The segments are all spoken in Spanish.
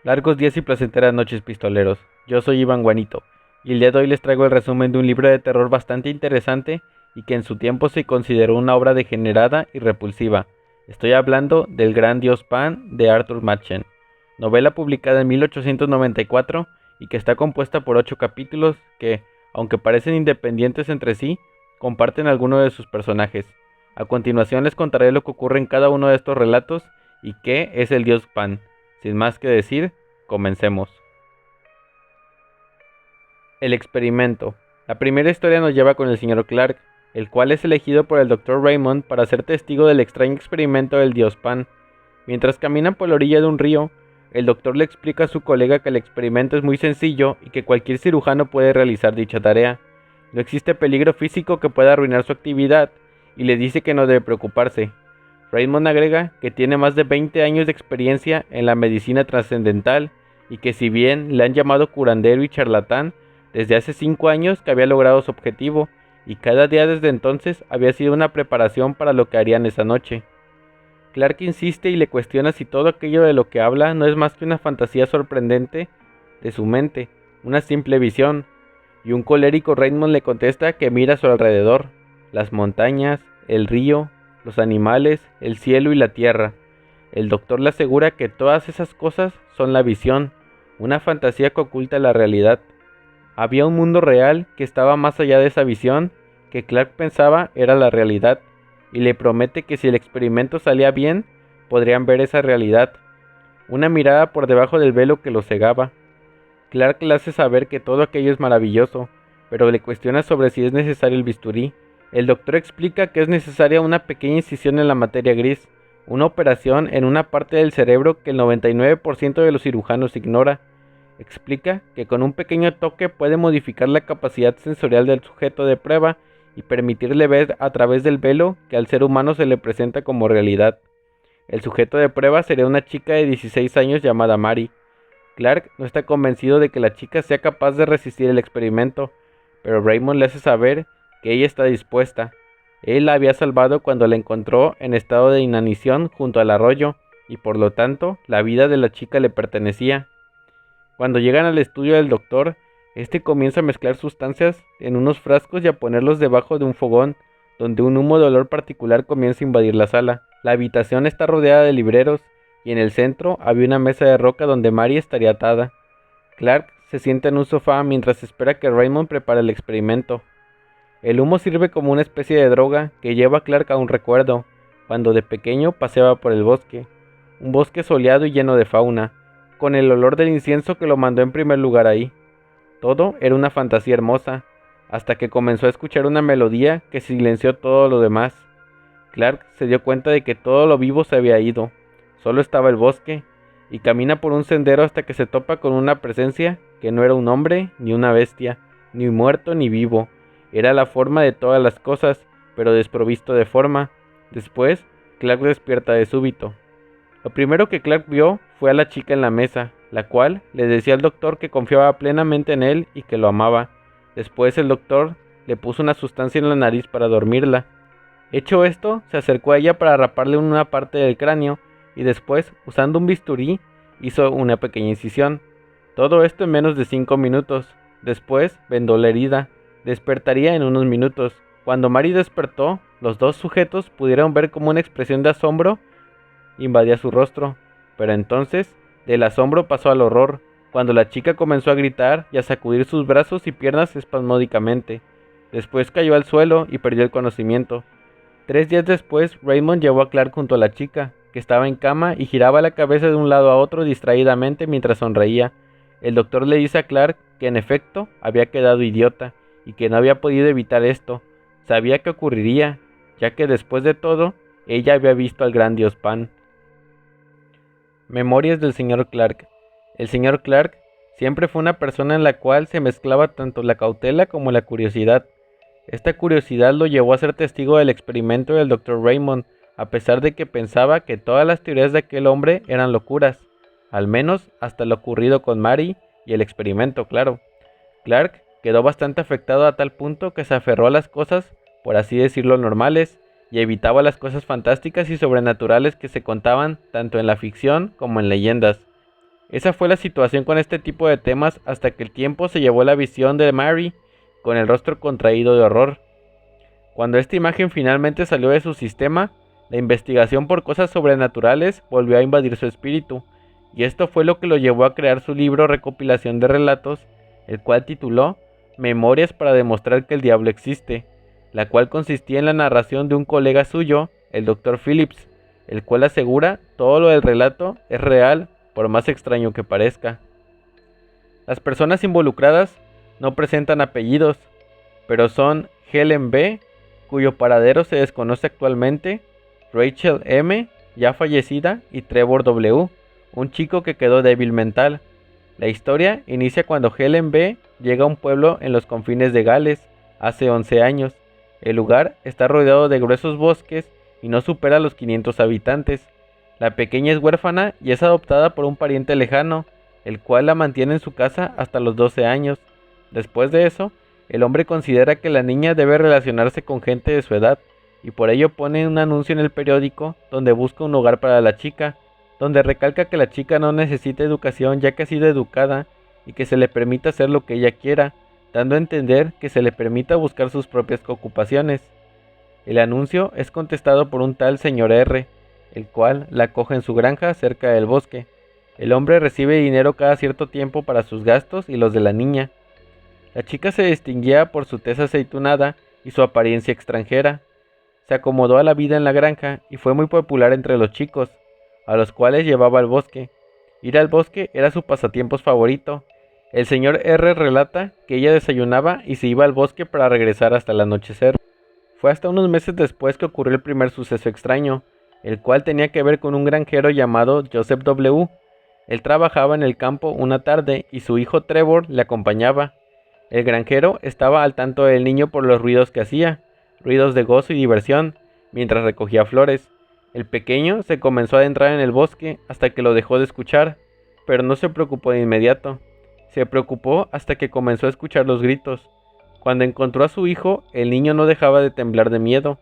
Largos días y placenteras noches, pistoleros. Yo soy Iván Guanito, y el día de hoy les traigo el resumen de un libro de terror bastante interesante y que en su tiempo se consideró una obra degenerada y repulsiva. Estoy hablando del Gran Dios Pan de Arthur Machen, novela publicada en 1894 y que está compuesta por 8 capítulos que, aunque parecen independientes entre sí, comparten algunos de sus personajes. A continuación les contaré lo que ocurre en cada uno de estos relatos y qué es el Dios Pan. Sin más que decir, comencemos. El experimento. La primera historia nos lleva con el señor Clark, el cual es elegido por el Dr. Raymond para ser testigo del extraño experimento del Dios Pan. Mientras caminan por la orilla de un río, el doctor le explica a su colega que el experimento es muy sencillo y que cualquier cirujano puede realizar dicha tarea. No existe peligro físico que pueda arruinar su actividad y le dice que no debe preocuparse. Raymond agrega que tiene más de 20 años de experiencia en la medicina trascendental y que si bien le han llamado curandero y charlatán, desde hace 5 años que había logrado su objetivo y cada día desde entonces había sido una preparación para lo que harían esa noche. Clark insiste y le cuestiona si todo aquello de lo que habla no es más que una fantasía sorprendente de su mente, una simple visión, y un colérico Raymond le contesta que mira a su alrededor, las montañas, el río, los animales, el cielo y la tierra. El doctor le asegura que todas esas cosas son la visión, una fantasía que oculta la realidad. Había un mundo real que estaba más allá de esa visión, que Clark pensaba era la realidad, y le promete que si el experimento salía bien, podrían ver esa realidad. Una mirada por debajo del velo que lo cegaba. Clark le hace saber que todo aquello es maravilloso, pero le cuestiona sobre si es necesario el bisturí. El doctor explica que es necesaria una pequeña incisión en la materia gris, una operación en una parte del cerebro que el 99% de los cirujanos ignora. Explica que con un pequeño toque puede modificar la capacidad sensorial del sujeto de prueba y permitirle ver a través del velo que al ser humano se le presenta como realidad. El sujeto de prueba sería una chica de 16 años llamada Mary. Clark no está convencido de que la chica sea capaz de resistir el experimento, pero Raymond le hace saber que ella está dispuesta. Él la había salvado cuando la encontró en estado de inanición junto al arroyo, y por lo tanto la vida de la chica le pertenecía. Cuando llegan al estudio del doctor, este comienza a mezclar sustancias en unos frascos y a ponerlos debajo de un fogón, donde un humo de olor particular comienza a invadir la sala. La habitación está rodeada de libreros, y en el centro había una mesa de roca donde Mary estaría atada. Clark se sienta en un sofá mientras espera que Raymond prepare el experimento. El humo sirve como una especie de droga que lleva a Clark a un recuerdo, cuando de pequeño paseaba por el bosque, un bosque soleado y lleno de fauna, con el olor del incienso que lo mandó en primer lugar ahí. Todo era una fantasía hermosa, hasta que comenzó a escuchar una melodía que silenció todo lo demás. Clark se dio cuenta de que todo lo vivo se había ido, solo estaba el bosque, y camina por un sendero hasta que se topa con una presencia que no era un hombre ni una bestia, ni muerto ni vivo, era la forma de todas las cosas, pero desprovisto de forma. Después, Clark despierta de súbito. Lo primero que Clark vio fue a la chica en la mesa, la cual le decía al doctor que confiaba plenamente en él y que lo amaba. Después el doctor le puso una sustancia en la nariz para dormirla. Hecho esto, se acercó a ella para raparle una parte del cráneo y después, usando un bisturí, hizo una pequeña incisión. Todo esto en menos de 5 minutos. Después vendó la herida. Despertaría en unos minutos. Cuando Mary despertó, los dos sujetos pudieron ver como una expresión de asombro invadía su rostro, pero entonces del asombro pasó al horror, cuando la chica comenzó a gritar y a sacudir sus brazos y piernas espasmódicamente. Después cayó al suelo y perdió el conocimiento. 3 días después, Raymond llevó a Clark junto a la chica, que estaba en cama y giraba la cabeza de un lado a otro distraídamente mientras sonreía. El doctor le dice a Clark que en efecto había quedado idiota y que no había podido evitar esto. Sabía que ocurriría, ya que después de todo, ella había visto al gran Dios Pan. Memorias del señor Clark. El señor Clark siempre fue una persona en la cual se mezclaba tanto la cautela como la curiosidad. Esta curiosidad lo llevó a ser testigo del experimento del Dr. Raymond, a pesar de que pensaba que todas las teorías de aquel hombre eran locuras, al menos hasta lo ocurrido con Mary y el experimento, claro. Clark quedó bastante afectado a tal punto que se aferró a las cosas, por así decirlo, normales, y evitaba las cosas fantásticas y sobrenaturales que se contaban tanto en la ficción como en leyendas. Esa fue la situación con este tipo de temas hasta que el tiempo se llevó la visión de Mary con el rostro contraído de horror. Cuando esta imagen finalmente salió de su sistema, la investigación por cosas sobrenaturales volvió a invadir su espíritu, y esto fue lo que lo llevó a crear su libro recopilación de relatos, el cual tituló Memorias para demostrar que el diablo existe, la cual consistía en la narración de un colega suyo, el Dr. Phillips, el cual asegura todo lo del relato es real, por más extraño que parezca. Las personas involucradas no presentan apellidos, pero son Helen B., cuyo paradero se desconoce actualmente, Rachel M., ya fallecida, y Trevor W., un chico que quedó débil mental. La historia inicia cuando Helen B. llega a un pueblo en los confines de Gales, hace 11 años. El lugar está rodeado de gruesos bosques y no supera los 500 habitantes. La pequeña es huérfana y es adoptada por un pariente lejano, el cual la mantiene en su casa hasta los 12 años. Después de eso, el hombre considera que la niña debe relacionarse con gente de su edad, y por ello pone un anuncio en el periódico donde busca un hogar para la chica, donde recalca que la chica no necesita educación ya que ha sido educada y que se le permita hacer lo que ella quiera, dando a entender que se le permita buscar sus propias ocupaciones. El anuncio es contestado por un tal señor R., el cual la acoge en su granja cerca del bosque. El hombre recibe dinero cada cierto tiempo para sus gastos y los de la niña. La chica se distinguía por su tez aceitunada y su apariencia extranjera. Se acomodó a la vida en la granja y fue muy popular entre los chicos, a los cuales llevaba al bosque. Ir al bosque era su pasatiempo favorito. El señor R. relata que ella desayunaba y se iba al bosque para regresar hasta el anochecer. Fue hasta unos meses después que ocurrió el primer suceso extraño, el cual tenía que ver con un granjero llamado Joseph W. Él trabajaba en el campo una tarde y su hijo Trevor le acompañaba. El granjero estaba al tanto del niño por los ruidos que hacía, ruidos de gozo y diversión, mientras recogía flores. El pequeño se comenzó a adentrar en el bosque hasta que lo dejó de escuchar, pero no se preocupó de inmediato. Se preocupó hasta que comenzó a escuchar los gritos. Cuando encontró a su hijo, el niño no dejaba de temblar de miedo.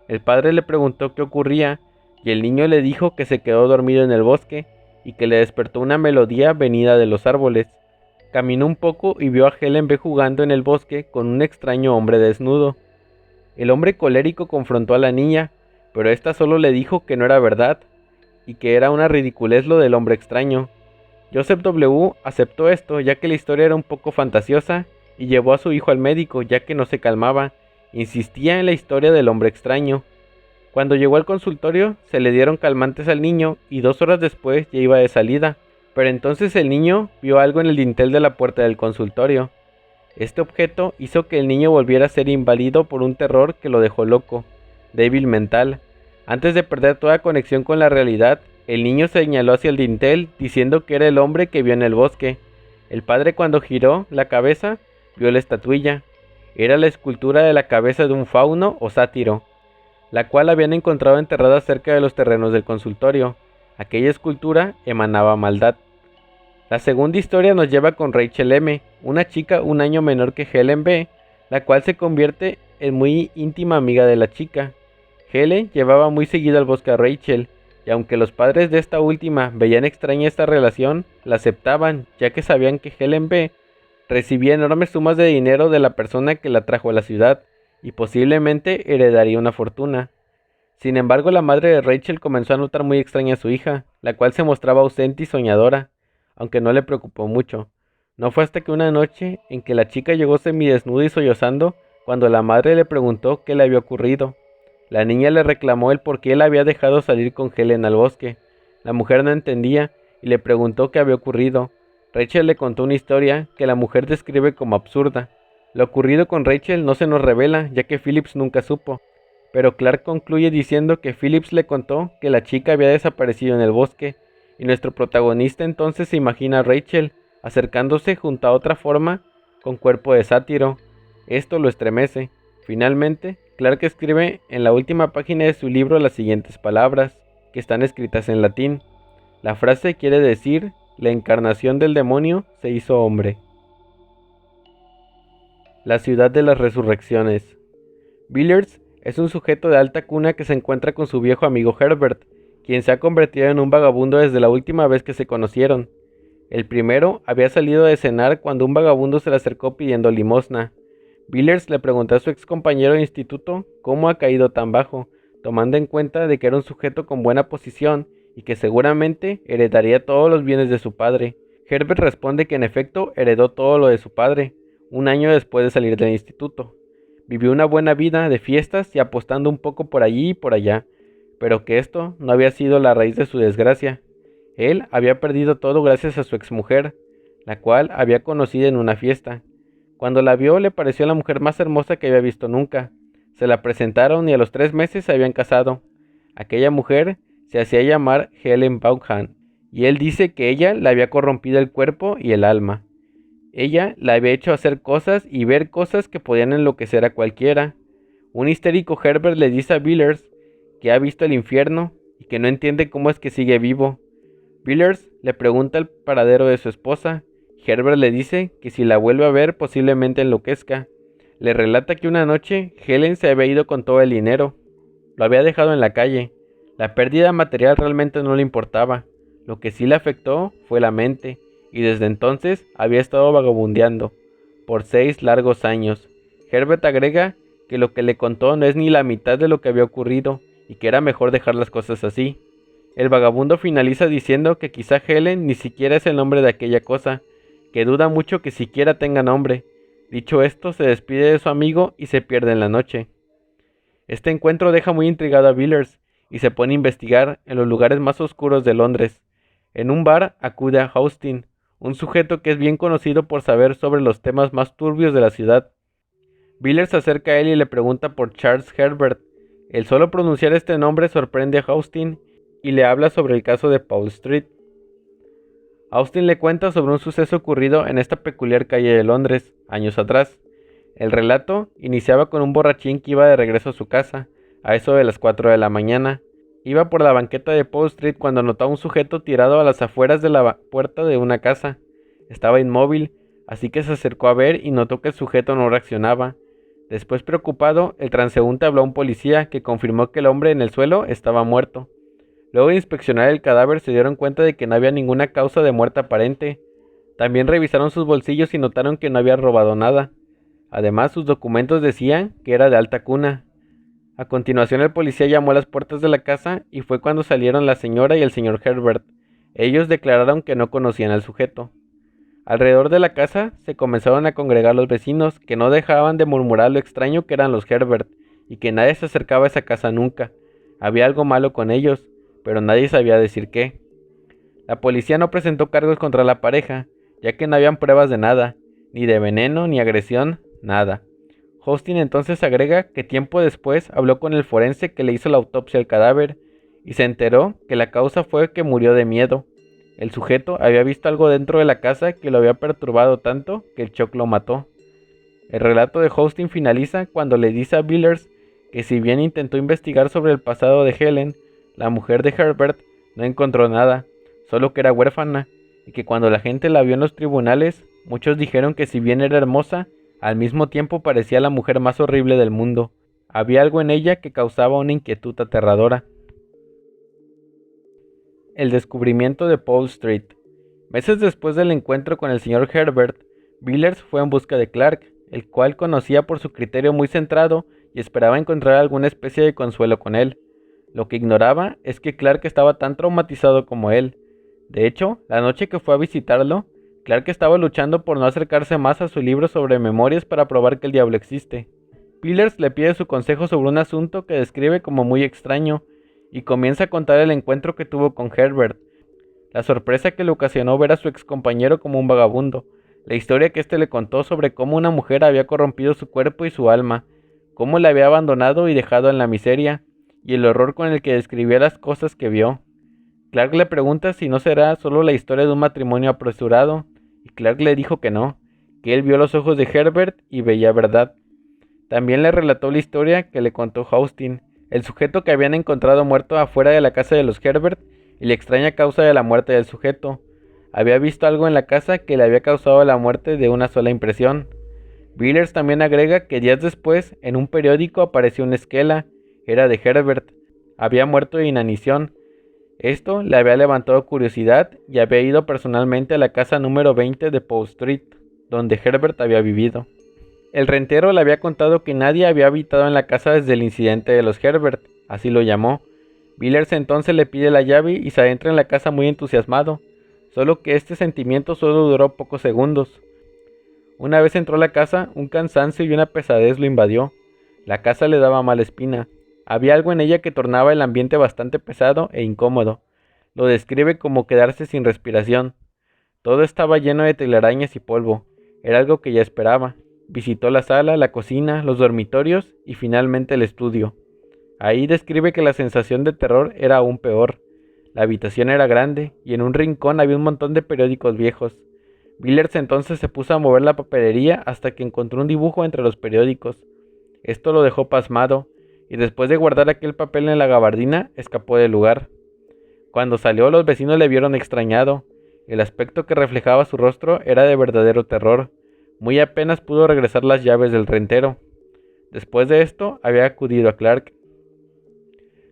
El padre le preguntó qué ocurría, y el niño le dijo que se quedó dormido en el bosque y que le despertó una melodía venida de los árboles. Caminó un poco y vio a Helen B. jugando en el bosque con un extraño hombre desnudo. El hombre colérico confrontó a la niña, pero ésta solo le dijo que no era verdad y que era una ridiculez lo del hombre extraño. Joseph W. aceptó esto ya que la historia era un poco fantasiosa y llevó a su hijo al médico ya que no se calmaba, insistía en la historia del hombre extraño. Cuando llegó al consultorio se le dieron calmantes al niño y 2 horas después ya iba de salida, pero entonces el niño vio algo en el dintel de la puerta del consultorio. Este objeto hizo que el niño volviera a ser inválido por un terror que lo dejó loco, débil mental. Antes de perder toda conexión con la realidad, el niño señaló hacia el dintel diciendo que era el hombre que vio en el bosque. El padre, cuando giró la cabeza, vio la estatuilla. Era la escultura de la cabeza de un fauno o sátiro, la cual habían encontrado enterrada cerca de los terrenos del consultorio. Aquella escultura emanaba maldad. La segunda historia nos lleva con Rachel M., una chica un año menor que Helen B., la cual se convierte en muy íntima amiga de la chica. Helen llevaba muy seguido al bosque a Rachel, y aunque los padres de esta última veían extraña esta relación, la aceptaban, ya que sabían que Helen B. recibía enormes sumas de dinero de la persona que la trajo a la ciudad, y posiblemente heredaría una fortuna. Sin embargo, la madre de Rachel comenzó a notar muy extraña a su hija, la cual se mostraba ausente y soñadora, aunque no le preocupó mucho. No fue hasta que una noche en que la chica llegó semidesnuda y sollozando, cuando la madre le preguntó qué le había ocurrido. La niña le reclamó el por qué la había dejado salir con Helen al bosque. La mujer no entendía y le preguntó qué había ocurrido. Rachel le contó una historia que la mujer describe como absurda. Lo ocurrido con Rachel no se nos revela, ya que Phillips nunca supo, pero Clark concluye diciendo que Phillips le contó que la chica había desaparecido en el bosque, y nuestro protagonista entonces se imagina a Rachel acercándose junto a otra forma con cuerpo de sátiro. Esto lo estremece. Finalmente, Clark escribe en la última página de su libro las siguientes palabras, que están escritas en latín. La frase quiere decir, la encarnación del demonio se hizo hombre. La ciudad de las resurrecciones. Billiards es un sujeto de alta cuna que se encuentra con su viejo amigo Herbert, quien se ha convertido en un vagabundo desde la última vez que se conocieron. El primero había salido de cenar cuando un vagabundo se le acercó pidiendo limosna. Billers le preguntó a su ex compañero de instituto cómo ha caído tan bajo, tomando en cuenta de que era un sujeto con buena posición y que seguramente heredaría todos los bienes de su padre. Herbert responde que en efecto heredó todo lo de su padre, un año después de salir del instituto. Vivió una buena vida de fiestas y apostando un poco por allí y por allá, pero que esto no había sido la raíz de su desgracia. Él había perdido todo gracias a su exmujer, la cual había conocido en una fiesta. Cuando la vio le pareció la mujer más hermosa que había visto nunca. Se la presentaron y a los 3 meses se habían casado. Aquella mujer se hacía llamar Helen Vaughan, y él dice que ella le había corrompido el cuerpo y el alma. Ella la había hecho hacer cosas y ver cosas que podían enloquecer a cualquiera. Un histérico Herbert le dice a Billers que ha visto el infierno y que no entiende cómo es que sigue vivo. Billers le pregunta el paradero de su esposa. Herbert le dice que si la vuelve a ver posiblemente enloquezca. Le relata que una noche Helen se había ido con todo el dinero. Lo había dejado en la calle. La pérdida material realmente no le importaba. Lo que sí le afectó fue la mente, y desde entonces había estado vagabundeando por 6 largos años. Herbert agrega que lo que le contó no es ni la mitad de lo que había ocurrido, y que era mejor dejar las cosas así. El vagabundo finaliza diciendo que quizá Helen ni siquiera es el nombre de aquella cosa, que duda mucho que siquiera tenga nombre. Dicho esto, se despide de su amigo y se pierde en la noche. Este encuentro deja muy intrigado a Billers y se pone a investigar en los lugares más oscuros de Londres. En un bar acude a Austin, un sujeto que es bien conocido por saber sobre los temas más turbios de la ciudad. Billers se acerca a él y le pregunta por Charles Herbert. El solo pronunciar este nombre sorprende a Austin y le habla sobre el caso de Paul Street. Austin le cuenta sobre un suceso ocurrido en esta peculiar calle de Londres, años atrás. El relato iniciaba con un borrachín que iba de regreso a su casa, a eso de las 4 de la mañana. Iba por la banqueta de Paul Street cuando notó a un sujeto tirado a las afueras de la puerta de una casa. Estaba inmóvil, así que se acercó a ver y notó que el sujeto no reaccionaba. Después, preocupado, el transeúnte habló a un policía que confirmó que el hombre en el suelo estaba muerto. Luego de inspeccionar el cadáver se dieron cuenta de que no había ninguna causa de muerte aparente. También revisaron sus bolsillos y notaron que no había robado nada. Además, sus documentos decían que era de alta cuna. A continuación, el policía llamó a las puertas de la casa y fue cuando salieron la señora y el señor Herbert. Ellos declararon que no conocían al sujeto. Alrededor de la casa se comenzaron a congregar los vecinos, que no dejaban de murmurar lo extraño que eran los Herbert, y que nadie se acercaba a esa casa nunca. Había algo malo con ellos, pero nadie sabía decir qué. La policía no presentó cargos contra la pareja, ya que no habían pruebas de nada, ni de veneno, ni agresión, nada. Austin entonces agrega que tiempo después habló con el forense que le hizo la autopsia al cadáver, y se enteró que la causa fue que murió de miedo. El sujeto había visto algo dentro de la casa que lo había perturbado tanto que el shock lo mató. El relato de Austin finaliza cuando le dice a Billers que si bien intentó investigar sobre el pasado de Helen, la mujer de Herbert, no encontró nada, solo que era huérfana, y que cuando la gente la vio en los tribunales, muchos dijeron que si bien era hermosa, al mismo tiempo parecía la mujer más horrible del mundo. Había algo en ella que causaba una inquietud aterradora. El descubrimiento de Paul Street. Meses después del encuentro con el señor Herbert, Billers fue en busca de Clark, el cual conocía por su criterio muy centrado y esperaba encontrar alguna especie de consuelo con él. Lo que ignoraba es que Clark estaba tan traumatizado como él. De hecho, la noche que fue a visitarlo, Clark estaba luchando por no acercarse más a su libro sobre memorias para probar que el diablo existe. Billers le pide su consejo sobre un asunto que describe como muy extraño, y comienza a contar el encuentro que tuvo con Herbert, la sorpresa que le ocasionó ver a su ex compañero como un vagabundo, la historia que éste le contó sobre cómo una mujer había corrompido su cuerpo y su alma, cómo le había abandonado y dejado en la miseria, y el horror con el que describía las cosas que vio. Clark le pregunta si no será solo la historia de un matrimonio apresurado, y Clark le dijo que no, que él vio los ojos de Herbert y veía verdad. También le relató la historia que le contó Austin, el sujeto que habían encontrado muerto afuera de la casa de los Herbert y la extraña causa de la muerte del sujeto. Había visto algo en la casa que le había causado la muerte de una sola impresión. Billers también agrega que días después en un periódico apareció una esquela, era de Herbert, había muerto de inanición. Esto le había levantado curiosidad y había ido personalmente a la casa número 20 de Poe Street, donde Herbert había vivido. El rentero le había contado que nadie había habitado en la casa desde el incidente de los Herbert, así lo llamó. Billers entonces le pide la llave y se adentra en la casa muy entusiasmado, solo que este sentimiento solo duró pocos segundos. Una vez entró a la casa, un cansancio y una pesadez lo invadió. La casa le daba mala espina. Había algo en ella que tornaba el ambiente bastante pesado e incómodo. Lo describe como quedarse sin respiración. Todo estaba lleno de telarañas y polvo. Era algo que ya esperaba. Visitó la sala, la cocina, los dormitorios y finalmente el estudio. Ahí describe que la sensación de terror era aún peor. La habitación era grande y en un rincón había un montón de periódicos viejos. Billers entonces se puso a mover la papelería hasta que encontró un dibujo entre los periódicos. Esto lo dejó pasmado, y después de guardar aquel papel en la gabardina, escapó del lugar. Cuando salió, los vecinos le vieron extrañado. El aspecto que reflejaba su rostro era de verdadero terror. Muy apenas pudo regresar las llaves del rentero. Después de esto, había acudido a Clark.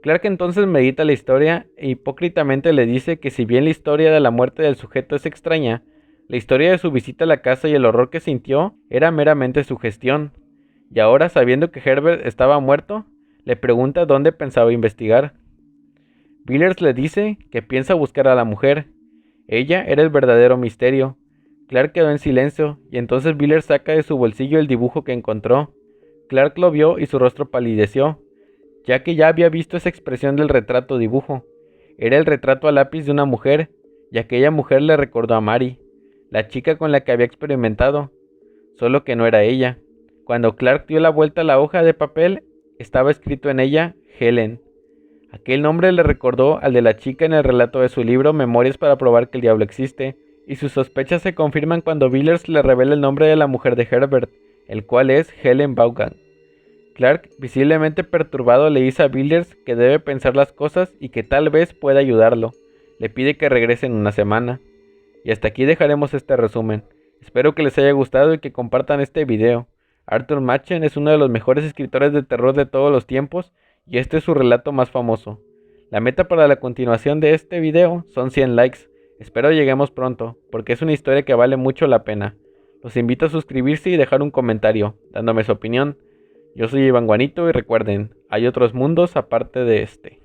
Clark entonces medita la historia e hipócritamente le dice que si bien la historia de la muerte del sujeto es extraña, la historia de su visita a la casa y el horror que sintió era meramente sugestión. Y ahora, sabiendo que Herbert estaba muerto, le pregunta dónde pensaba investigar. Billers le dice que piensa buscar a la mujer. Ella era el verdadero misterio. Clark quedó en silencio y entonces Billers saca de su bolsillo el dibujo que encontró. Clark lo vio y su rostro palideció, ya que ya había visto esa expresión del retrato dibujo. Era el retrato a lápiz de una mujer, y aquella mujer le recordó a Mary, la chica con la que había experimentado, solo que no era ella. Cuando Clark dio la vuelta a la hoja de papel, estaba escrito en ella Helen. Aquel nombre le recordó al de la chica en el relato de su libro Memorias para probar que el diablo existe, y sus sospechas se confirman cuando Billers le revela el nombre de la mujer de Herbert, el cual es Helen Vaughan. Clark, visiblemente perturbado, le dice a Billers que debe pensar las cosas y que tal vez pueda ayudarlo. Le pide que regrese en una semana. Y hasta aquí dejaremos este resumen. Espero que les haya gustado y que compartan este video. Arthur Machen es uno de los mejores escritores de terror de todos los tiempos y este es su relato más famoso. La meta para la continuación de este video son 100 likes. Espero lleguemos pronto, porque es una historia que vale mucho la pena. Los invito a suscribirse y dejar un comentario, dándome su opinión. Yo soy Iván Guanito y recuerden, hay otros mundos aparte de este.